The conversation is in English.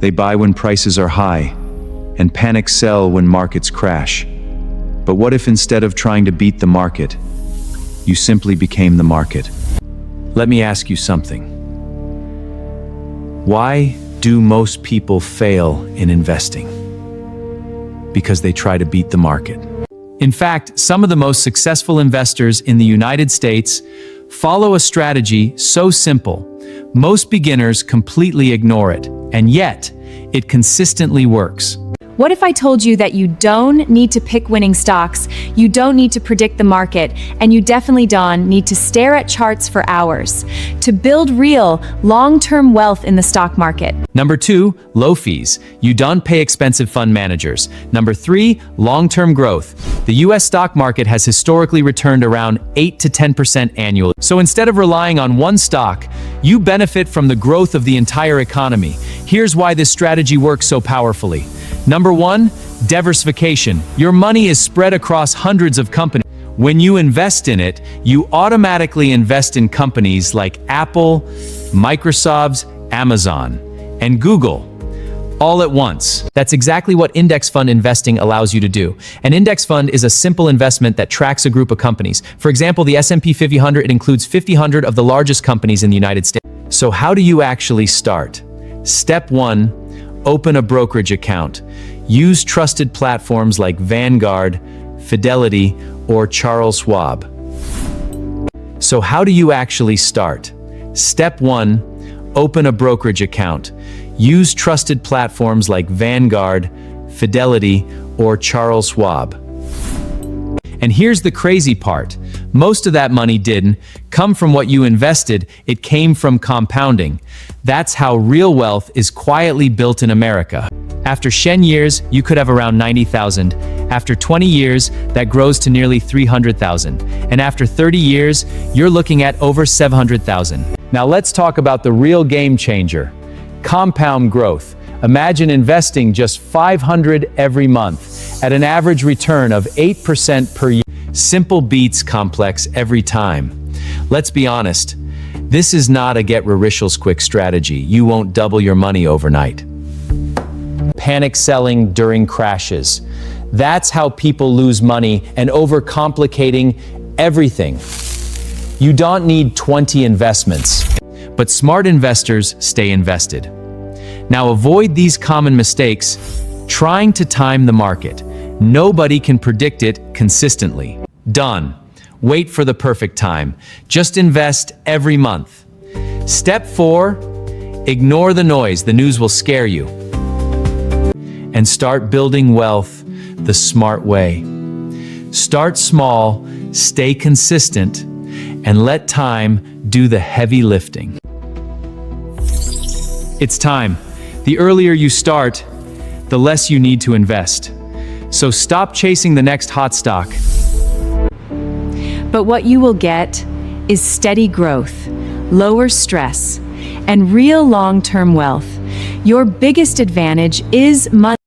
They buy when prices are high and panic sell when markets crash. But what if instead of trying to beat the market, you simply became the market? Let me ask you something. Why do most people fail in investing? Because they try to beat the market. In fact, some of the most successful investors in the United States follow a strategy so simple, most beginners completely ignore it, and yet, it consistently works. What if I told you that you don't need to pick winning stocks, you don't need to predict the market, and you definitely don't need to stare at charts for hours to build real, long-term wealth in the stock market? Number 2, low fees. You don't pay expensive fund managers. Number 3, long-term growth. The US stock market has historically returned around 8 to 10% annually. So instead of relying on one stock, you benefit from the growth of the entire economy. Here's why this strategy works so powerfully. Number 1, diversification. Your money is spread across hundreds of companies. When you invest in it, you automatically invest in companies like Apple, Microsoft, Amazon, and Google, all at once. That's exactly what index fund investing allows you to do. An index fund is a simple investment that tracks a group of companies. For example, the S&P 500, it includes 500 of the largest companies in the United States. So how do you actually start? Step 1, open a brokerage account. Use trusted platforms like Vanguard, Fidelity, or Charles Schwab. So how do you actually start? Step 1, open a brokerage account. Use trusted platforms like Vanguard, Fidelity, or Charles Schwab. And here's the crazy part. Most of that money didn't come from what you invested, it came from compounding. That's how real wealth is quietly built in America. After 10 years, you could have around 90,000. After 20 years, that grows to nearly 300,000. And after 30 years, you're looking at over 700,000. Now let's talk about the real game changer. Compound growth. Imagine investing just $500 every month at an average return of 8% per year. Simple beats complex every time. Let's be honest, this is not a get-rich-quick strategy. You won't double your money overnight. Panic selling during crashes. That's how people lose money and overcomplicating everything. You don't need 20 investments, but smart investors stay invested. Now avoid these common mistakes. Trying to time the market. Nobody can predict it consistently. Done. Wait for the perfect time. Just invest every month. Step 4, ignore the noise. The news will scare you. And start building wealth the smart way. Start small, stay consistent, and let time do the heavy lifting. It's time. The earlier you start, the less you need to invest. So stop chasing the next hot stock. But what you will get is steady growth, lower stress, and real long-term wealth. Your biggest advantage is money.